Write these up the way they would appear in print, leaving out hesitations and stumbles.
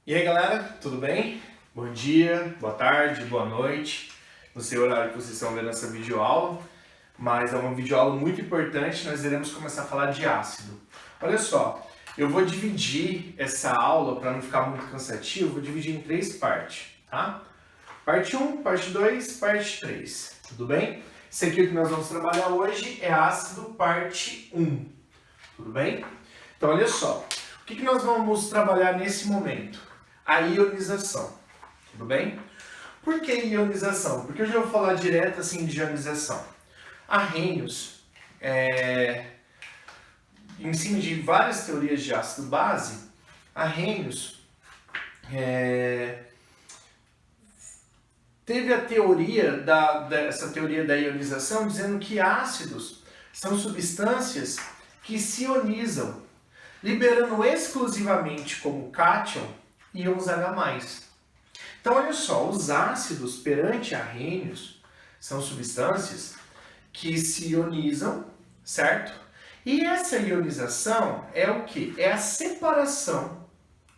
E aí galera, tudo bem? Bom dia, boa tarde, boa noite. Não sei o horário que vocês estão vendo essa videoaula, mas é uma videoaula muito importante, nós iremos começar a falar de ácido. Olha só, eu vou dividir essa aula, para não ficar muito cansativo, vou dividir em 3 partes, tá? Parte 1, parte 2, parte 3, tudo bem? Isso aqui que nós vamos trabalhar hoje é ácido parte 1, tudo bem? Então olha só, o que nós vamos trabalhar nesse momento? A ionização, tudo bem? Por que ionização? Porque eu já vou falar direto assim de ionização. Arrhenius, em cima de várias teorias de ácido base, Arrhenius teve a teoria essa teoria da ionização dizendo que ácidos são substâncias que se ionizam, liberando exclusivamente como cátion íons H+. Então, olha só, os ácidos perante Arrhenius são substâncias que se ionizam, certo? E essa ionização é o que? É a separação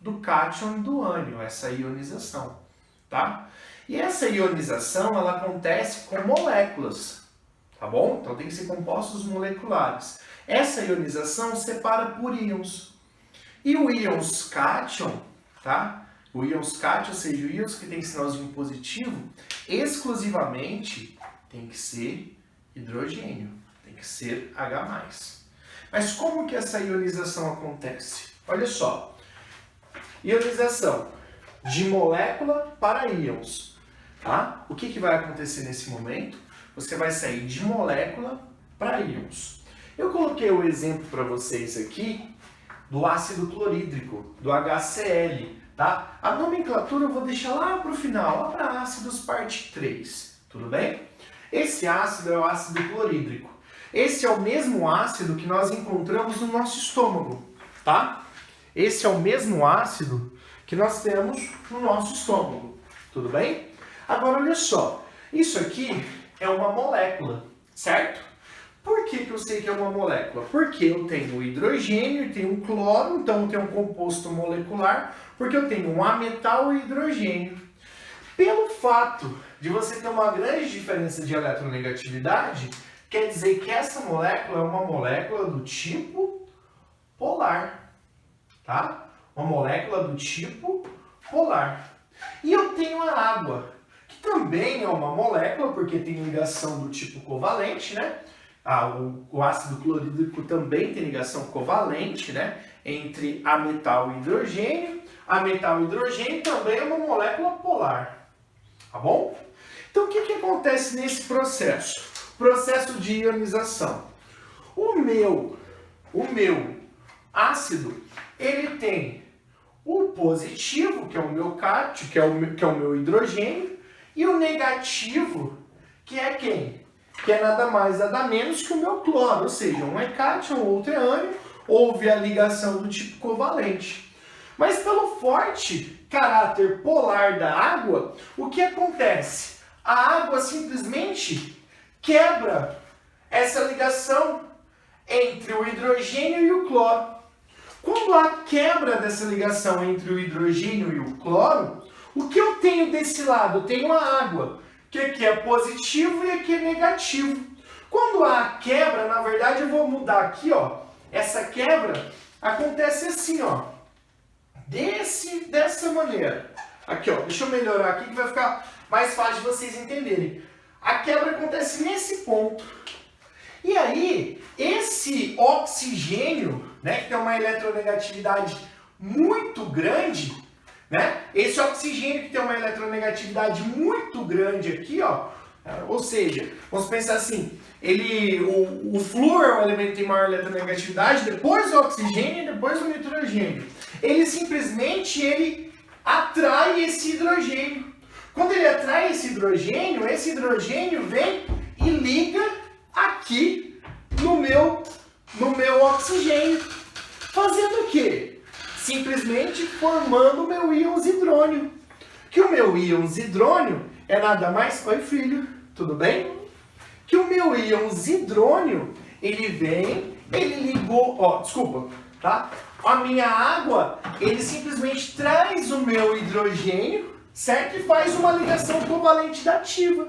do cátion e do ânion, essa ionização, tá? E essa ionização, ela acontece com moléculas, tá bom? Então, tem que ser compostos moleculares. Essa ionização separa por íons. E o íons cátion, tá? O íons cátion, ou seja, o íons que tem sinalzinho positivo, exclusivamente tem que ser hidrogênio, tem que ser H+. Mas como que essa ionização acontece? Olha só, ionização de molécula para íons, tá? O que vai acontecer nesse momento? Você vai sair de molécula para íons. Eu coloquei o exemplo para vocês aqui do ácido clorídrico, do HCl, tá? A nomenclatura eu vou deixar lá para o final, lá para ácidos parte 3, tudo bem? Esse ácido é o ácido clorídrico. Esse é o mesmo ácido que nós encontramos no nosso estômago, tá? Esse é o mesmo ácido que nós temos no nosso estômago, tudo bem? Agora olha só, isso aqui é uma molécula, certo? Por que eu sei que é uma molécula? Porque eu tenho o hidrogênio e tenho um cloro, então eu tenho um composto molecular, porque eu tenho um ametal e hidrogênio. Pelo fato de você ter uma grande diferença de eletronegatividade, quer dizer que essa molécula é uma molécula do tipo polar, tá? Uma molécula do tipo polar. E eu tenho a água, que também é uma molécula, porque tem ligação do tipo covalente, né? O ácido clorídrico também tem ligação covalente, né, entre ametal e hidrogênio. Ametal e hidrogênio também é uma molécula polar, tá bom? Então, o que acontece nesse processo? Processo de ionização. O meu ácido, ele tem o positivo, que é o meu cátion, que é o meu hidrogênio, e o negativo, que é quem? Que é nada mais, nada menos que o meu cloro, ou seja, um é cátion, o outro é ânion, houve a ligação do tipo covalente. Mas pelo forte caráter polar da água, o que acontece? A água simplesmente quebra essa ligação entre o hidrogênio e o cloro. Quando há quebra dessa ligação entre o hidrogênio e o cloro, o que eu tenho desse lado? Eu tenho a água, que aqui é positivo e aqui é negativo. Quando há quebra, na verdade eu vou mudar aqui, ó. Essa quebra acontece assim, ó. Dessa maneira. Aqui, ó. Deixa eu melhorar aqui que vai ficar mais fácil de vocês entenderem. A quebra acontece nesse ponto. E aí, esse oxigênio, né, que tem uma eletronegatividade muito grande, né? Esse oxigênio que tem uma eletronegatividade muito grande aqui, ó, ou seja, vamos pensar assim, o flúor é o elemento que tem maior eletronegatividade, depois o oxigênio e depois o nitrogênio. Ele simplesmente atrai esse hidrogênio. Quando ele atrai esse hidrogênio vem e liga aqui no meu oxigênio. Fazendo o quê? Simplesmente formando o meu íons hidrônio. Que o meu íons hidrônio é nada mais... Oi, filho, tudo bem? Que o meu íons hidrônio, ele vem, ele ligou... Ó, desculpa, tá? a minha água, ele simplesmente traz o meu hidrogênio, certo? E faz uma ligação covalente dativa,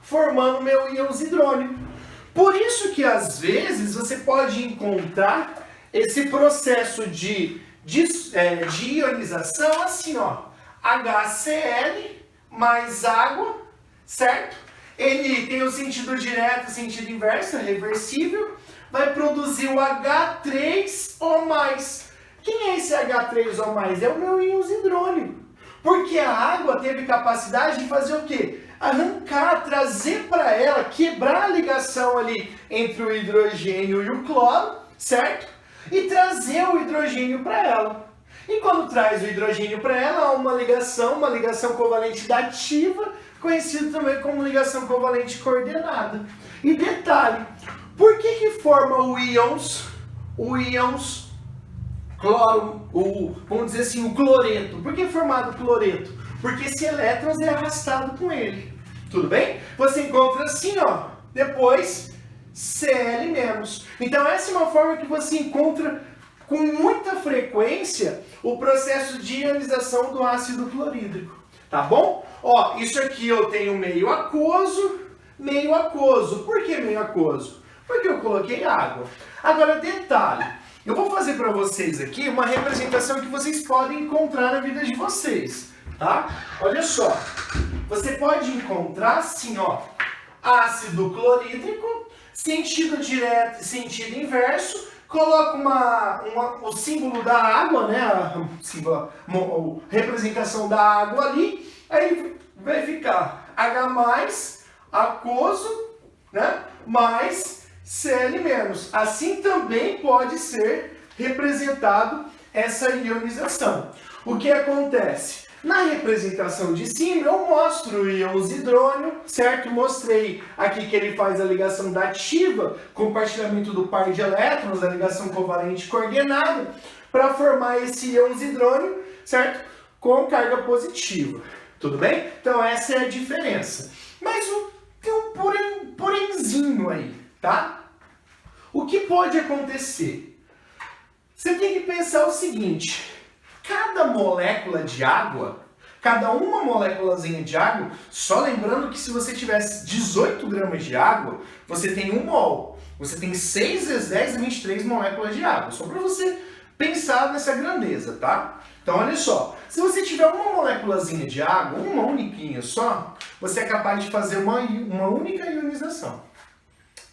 formando o meu íon hidrônio. Por isso que às vezes você pode encontrar esse processo de ionização assim, ó, HCl mais água, certo? Ele tem o sentido direto e o sentido inverso, é reversível, vai produzir o H3O+. Quem é esse H3O+? É o meu íon hidrônio. Porque a água teve capacidade de fazer o quê? Arrancar, trazer para ela, quebrar a ligação ali entre o hidrogênio e o cloro, certo? E trazer o hidrogênio para ela. E quando traz o hidrogênio para ela, há uma ligação covalente dativa, conhecida também como ligação covalente coordenada. E detalhe, por que forma o íons cloro, vamos dizer assim, o cloreto? Por que é formado o cloreto? Porque esse elétron é arrastado com ele. Tudo bem? Você encontra assim, ó, depois Cl-. Então essa é uma forma que você encontra com muita frequência o processo de ionização do ácido clorídrico. Tá bom? Ó, isso aqui eu tenho meio aquoso. Por que meio aquoso? Porque eu coloquei água. Agora, detalhe. Eu vou fazer para vocês aqui uma representação que vocês podem encontrar na vida de vocês. Tá? Olha só. Você pode encontrar assim, ó. Ácido clorídrico, sentido direto e sentido inverso. Coloca o símbolo da água, né? A representação da água ali. Aí vai ficar H+, aquoso, né? Mais Cl-. Assim também pode ser representado essa ionização. O que acontece? Na representação de cima eu mostro o íon hidrônio, certo? Mostrei aqui que ele faz a ligação dativa, compartilhamento do par de elétrons, a ligação covalente coordenada, para formar esse íon hidrônio, certo? Com carga positiva. Tudo bem? Então essa é a diferença. Mas tem um porémzinho aí, tá? O que pode acontecer? Você tem que pensar o seguinte: cada molécula de água, cada uma moléculazinha de água, só lembrando que se você tivesse 18 gramas de água, você tem 1 mol. Você tem 6 vezes 10 a 23 moléculas de água. Só para você pensar nessa grandeza, tá? Então, olha só. Se você tiver uma moléculazinha de água, uma uniquinha só, você é capaz de fazer uma única ionização,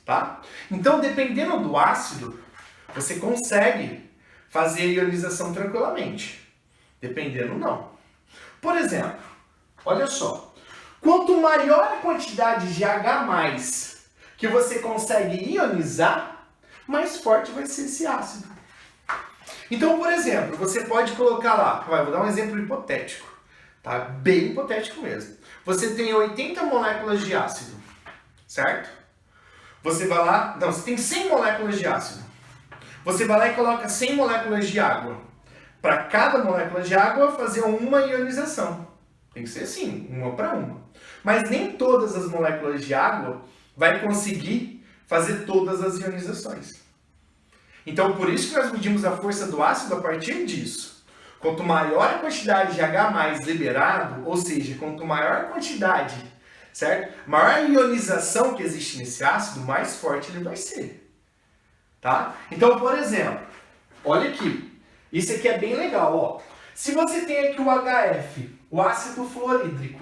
tá? Então, dependendo do ácido, você consegue fazer a ionização tranquilamente. Dependendo, não. Por exemplo, olha só. Quanto maior a quantidade de H+, que você consegue ionizar, mais forte vai ser esse ácido. Então, por exemplo, você pode colocar lá, vou dar um exemplo hipotético, tá? Bem hipotético mesmo. Você tem 80 moléculas de ácido, certo? Você vai lá, não, você tem 100 moléculas de ácido. Você vai lá e coloca 100 moléculas de água. Para cada molécula de água fazer uma ionização. Tem que ser assim, uma para uma. Mas nem todas as moléculas de água vai conseguir fazer todas as ionizações. Então, por isso que nós medimos a força do ácido a partir disso. Quanto maior a quantidade de H+ liberado, ou seja, quanto maior a quantidade, certo? Maior a ionização que existe nesse ácido, mais forte ele vai ser. Tá? Então, por exemplo, olha aqui. Isso aqui é bem legal, ó. Se você tem aqui o HF, o ácido fluorídrico,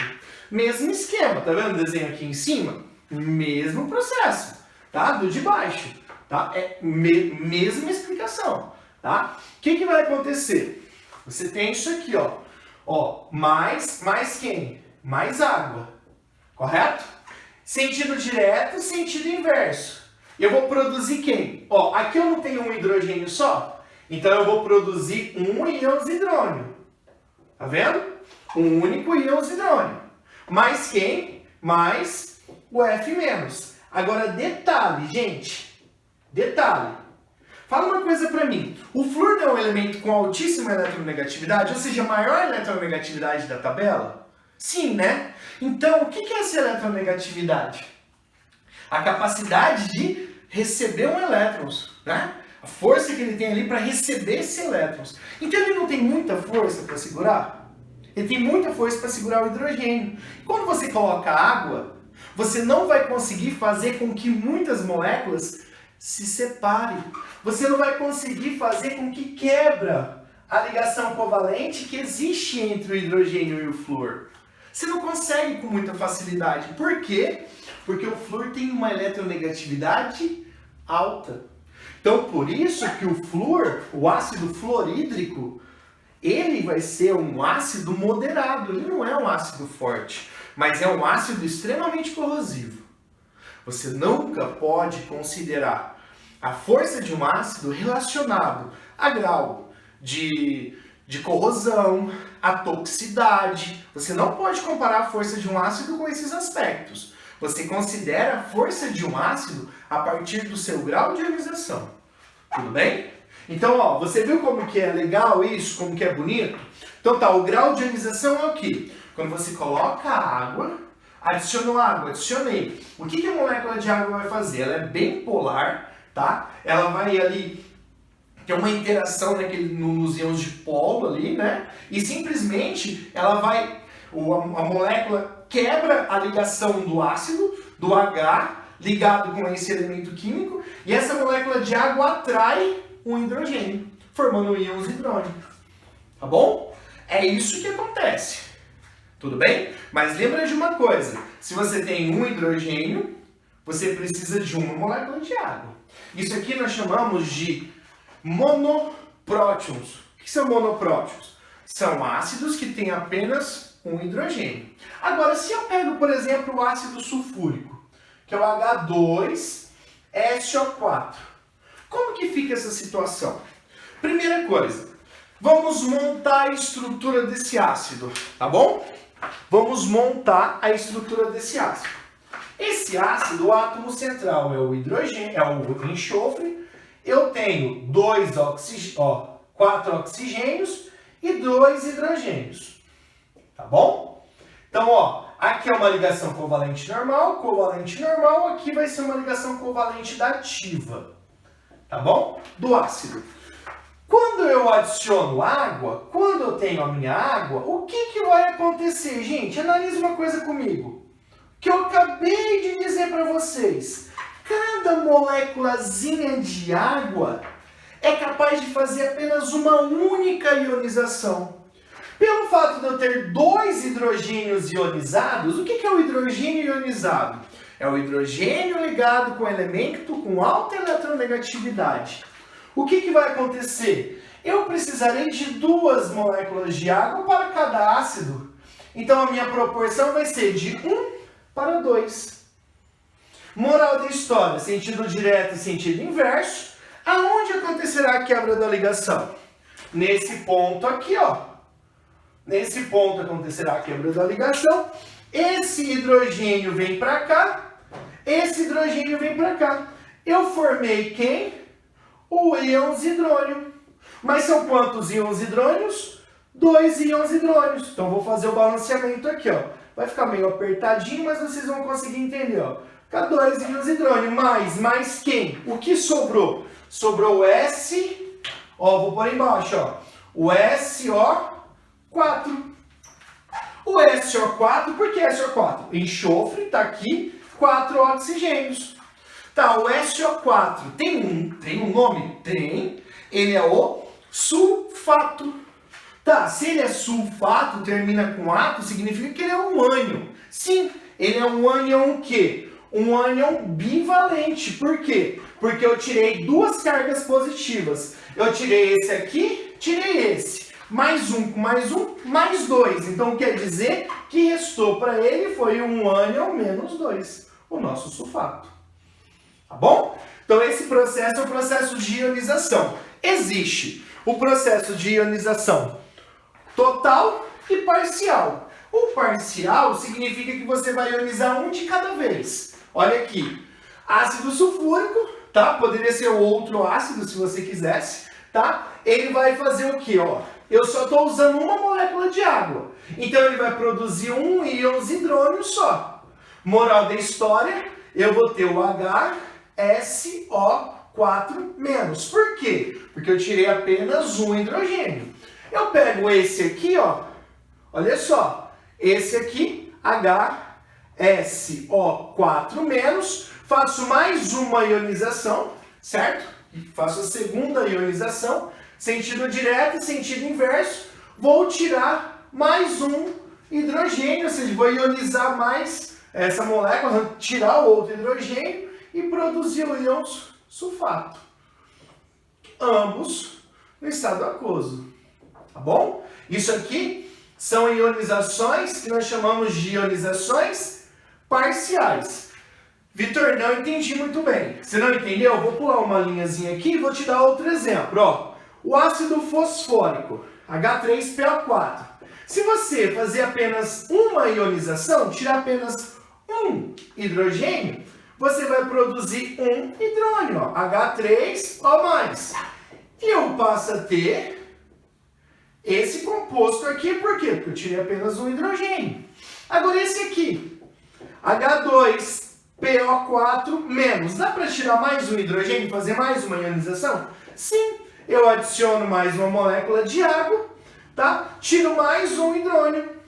mesmo esquema, tá vendo o desenho aqui em cima? Mesmo processo, tá? Do de baixo. Tá? É mesma explicação, tá? O que vai acontecer? Você tem isso aqui, ó, mais quem? Mais água, correto? Sentido direto, sentido inverso. Eu vou produzir quem? Ó, aqui eu não tenho um hidrogênio só, então eu vou produzir um íon hidrônio. Tá vendo? Um único íon hidrônio. Mais quem? Mais o F-. Agora, detalhe, gente. Detalhe. Fala uma coisa pra mim. O flúor é um elemento com altíssima eletronegatividade, ou seja, a maior eletronegatividade da tabela? Sim, né? Então, o que é essa eletronegatividade? A capacidade de receber um elétron, né? A força que ele tem ali para receber esses elétrons. Então ele não tem muita força para segurar? Ele tem muita força para segurar o hidrogênio. Quando você coloca água, você não vai conseguir fazer com que muitas moléculas se separem. Você não vai conseguir fazer com que quebra a ligação covalente que existe entre o hidrogênio e o flúor. Você não consegue com muita facilidade. Por quê? Porque o flúor tem uma eletronegatividade alta. Então, por isso que o flúor, o ácido fluorídrico, ele vai ser um ácido moderado. Ele não é um ácido forte, mas é um ácido extremamente corrosivo. Você nunca pode considerar a força de um ácido relacionado a grau de corrosão, a toxicidade. Você não pode comparar a força de um ácido com esses aspectos. Você considera a força de um ácido a partir do seu grau de ionização. Tudo bem? Então, ó, você viu como que é legal isso, como que é bonito? Então tá, o grau de ionização é o quê? Quando você coloca água, adicionou água, adicionei. O que a molécula de água vai fazer? Ela é bem polar, tá? Ela vai ali ter uma interação nos íons de polo ali, né? E simplesmente ela vai, a molécula quebra a ligação do ácido, do H, ligado com esse elemento químico, e essa molécula de água atrai um hidrogênio, formando íons hidrônio. Tá bom? É isso que acontece. Tudo bem? Mas lembra de uma coisa, se você tem um hidrogênio, você precisa de uma molécula de água. Isso aqui nós chamamos de monoprótons. O que são monoprótons? São ácidos que têm apenas um hidrogênio. Agora, se eu pego, por exemplo, o ácido sulfúrico, que é o H2SO4, como que fica essa situação? Primeira coisa, vamos montar a estrutura desse ácido, tá bom? Vamos montar a estrutura desse ácido. Esse ácido, o átomo central é o hidrogênio, é o enxofre. Eu tenho 4 oxigênios e 2 hidrogênios. Tá bom? Então, ó, aqui é uma ligação covalente normal, aqui vai ser uma ligação covalente dativa. Tá bom? Do ácido. Quando eu adiciono água, quando eu tenho a minha água, o que vai acontecer, gente? Analise uma coisa comigo. Que eu acabei de dizer para vocês. Cada moléculazinha de água é capaz de fazer apenas uma única ionização. Pelo fato de eu ter 2 hidrogênios ionizados, o que é o hidrogênio ionizado? É o hidrogênio ligado com elemento com alta eletronegatividade. O que vai acontecer? Eu precisarei de 2 moléculas de água para cada ácido. Então a minha proporção vai ser de 1 para 2. Moral da história, sentido direto e sentido inverso. Aonde acontecerá a quebra da ligação? Nesse ponto aqui, ó. Nesse ponto acontecerá a quebra da ligação. Esse hidrogênio vem para cá. Esse hidrogênio vem para cá. Eu formei quem? O íons hidrônio. Mas são quantos íons hidrônios? 2 íons hidrônios. Então vou fazer o balanceamento aqui, ó. Vai ficar meio apertadinho, mas vocês vão conseguir entender, ó. Fica 2 íons hidrônio, mais quem? O que sobrou? Sobrou o S, ó, vou pôr embaixo, ó. O SO4. O SO4, por que SO4? Enxofre, tá aqui, 4 oxigênios. Tá, o SO4 tem um nome? Tem. Ele é o sulfato. Tá, se ele é sulfato, termina com ato, significa que ele é um ânion. Sim, ele é um ânion o quê? Um ânion bivalente. Por quê? Porque eu tirei 2 cargas positivas. Eu tirei esse aqui, tirei esse. Mais um, mais 2. Então quer dizer que restou para ele foi um ânion menos 2. O nosso sulfato. Tá bom? Então esse processo é o processo de ionização. Existe o processo de ionização total e parcial. O parcial significa que você vai ionizar um de cada vez. Olha aqui, ácido sulfúrico, tá? Poderia ser outro ácido se você quisesse, tá? Ele vai fazer o quê, ó? Eu só estou usando uma molécula de água. Então ele vai produzir um íons hidrônio só. Moral da história, eu vou ter o HSO4. 4 menos. Por quê? Porque eu tirei apenas um hidrogênio. Eu pego esse aqui, ó, olha só, esse aqui, HSO4 menos, faço mais uma ionização, certo? Faço a segunda ionização, sentido direto e sentido inverso, vou tirar mais um hidrogênio, ou seja, vou ionizar mais essa molécula, tirar o outro hidrogênio e produzir o íon sulfato. Ambos no estado aquoso. Tá bom? Isso aqui são ionizações que nós chamamos de ionizações parciais. Vitor, não entendi muito bem. Você não entendeu? Eu vou pular uma linhazinha aqui e vou te dar outro exemplo. Ó, o ácido fosfórico, H3PO4. Se você fazer apenas uma ionização, tirar apenas um hidrogênio, você vai produzir um hidrônio, ó, H3O+. E eu passo a ter esse composto aqui, por quê? Porque eu tirei apenas um hidrogênio. Agora esse aqui, H2PO4-. Dá para tirar mais um hidrogênio e fazer mais uma ionização? Sim, eu adiciono mais uma molécula de água, tá? Tiro mais um hidrônio.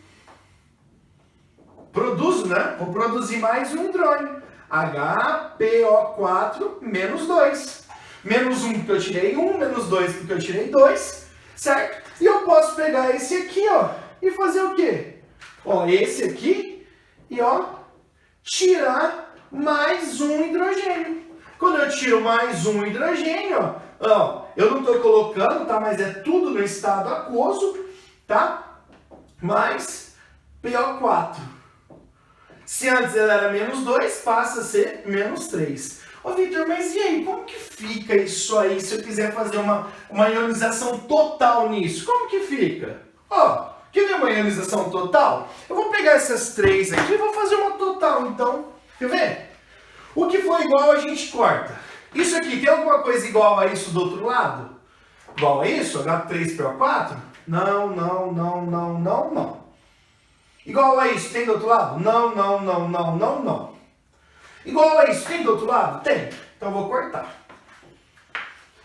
Produzo, né? Vou produzir mais um hidrônio. HPO4-2. Menos 1 porque eu tirei 1, menos 2 porque eu tirei 2, certo? E eu posso pegar esse aqui, ó, e fazer o quê? Ó, esse aqui e, ó, tirar mais um hidrogênio. Quando eu tiro mais um hidrogênio, ó, eu não estou colocando, tá? Mas é tudo no estado aquoso, tá? Mais PO4. Se antes ele era menos 2, passa a ser menos 3. Ô, Vitor, mas e aí, como que fica isso aí se eu quiser fazer uma ionização total nisso? Como que fica? Ó, quer ver uma ionização total? Eu vou pegar essas três aqui e vou fazer uma total, então. Quer ver? O que for igual a gente corta. Isso aqui, tem alguma coisa igual a isso do outro lado? Igual a isso? H3PO4? Não, não, não, não, não, não. Igual a isso, tem do outro lado? Não, não, não, não, não, não. Igual a isso, tem do outro lado? Tem. Então eu vou cortar.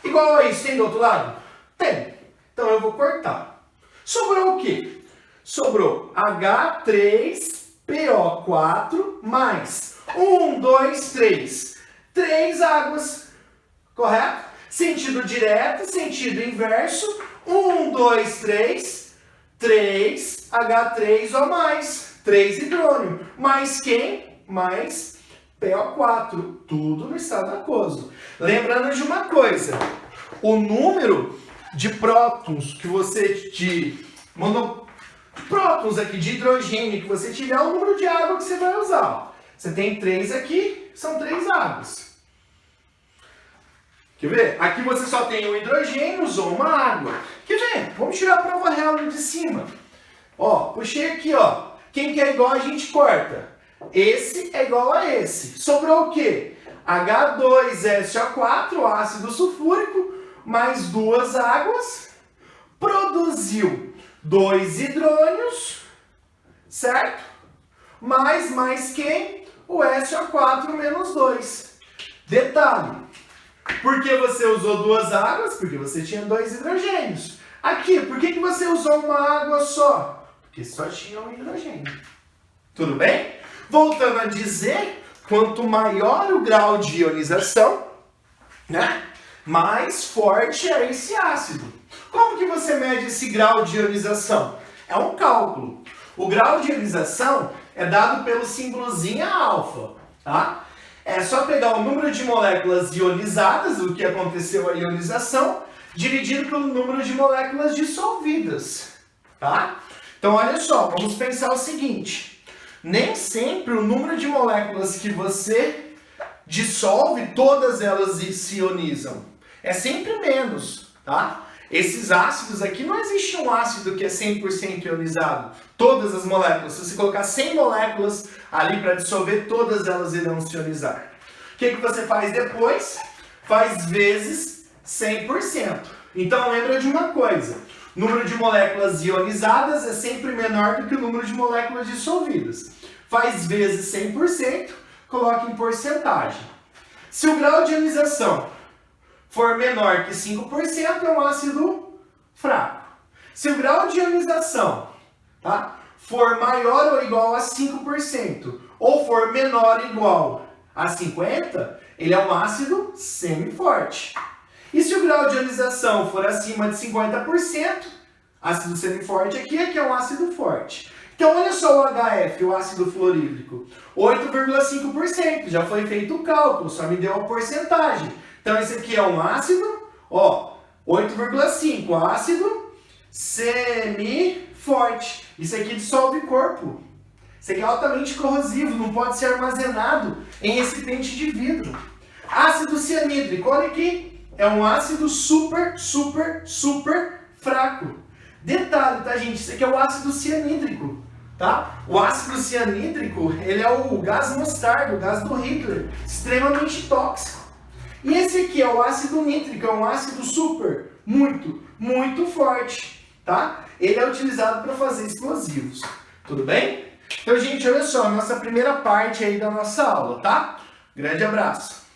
Igual a isso, tem do outro lado? Tem. Então eu vou cortar. Sobrou o quê? Sobrou H3PO4 mais 1, 2, 3. 3 águas. Correto? Sentido direto, sentido inverso. 1, 2, 3. 3 H3O+. 3 hidrônio. Mais quem? Mais PO4, tudo no estado aquoso. Lembrando de uma coisa, o número de prótons que você prótons aqui de hidrogênio que você tiver é o número de água que você vai usar. Você tem 3 aqui, são 3 águas. Quer ver? Aqui você só tem um hidrogênio, usou uma água. Quer ver? Vamos tirar a prova real de cima. Ó, puxei aqui, ó. Quem que é igual a gente corta. Esse é igual a esse. Sobrou o quê? H2SO4, ácido sulfúrico, mais 2 águas, produziu 2 hidrônios, certo? Mais quem? O SO4 menos 2. Detalhe, por que você usou 2 águas? Porque você tinha 2 hidrogênios. Aqui, por que você usou uma água só? Porque só tinha um hidrogênio. Tudo bem? Voltando a dizer, quanto maior o grau de ionização, né, mais forte é esse ácido. Como que você mede esse grau de ionização? É um cálculo. O grau de ionização é dado pelo símbolozinho alfa, tá? É só pegar o número de moléculas ionizadas, o que aconteceu a ionização, dividido pelo número de moléculas dissolvidas, tá? Então, olha só, vamos pensar o seguinte. Nem sempre o número de moléculas que você dissolve, todas elas se ionizam. É sempre menos, tá? Esses ácidos aqui, não existe um ácido que é 100% ionizado. Todas as moléculas, se você colocar 100 moléculas ali para dissolver, todas elas irão se ionizar. O que você faz depois? Faz vezes 100%. Então lembra de uma coisa. O número de moléculas ionizadas é sempre menor do que o número de moléculas dissolvidas. Faz vezes 100%, coloca em porcentagem. Se o grau de ionização for menor que 5%, é um ácido fraco. Se o grau de ionização, tá, for maior ou igual a 5%, ou for menor ou igual a 50%, ele é um ácido semiforte. E se o grau de ionização for acima de 50%, ácido semiforte aqui é que é um ácido forte. Então, olha só o HF, o ácido fluorídrico, 8,5%, já foi feito o cálculo, só me deu a porcentagem. Então, esse aqui é um ácido, ó, 8,5%, ácido semiforte. Isso aqui dissolve corpo. Isso aqui é altamente corrosivo, não pode ser armazenado em recipiente de vidro. Ácido cianídrico, olha aqui, é um ácido super fraco. Detalhe, tá, gente? Isso aqui é o ácido cianídrico, tá? O ácido cianídrico, ele é o gás mostarda, o gás do Hitler, extremamente tóxico. E esse aqui é o ácido nítrico, é um ácido muito forte, tá? Ele é utilizado para fazer explosivos, tudo bem? Então, gente, olha só, a nossa primeira parte aí da nossa aula, tá? Grande abraço!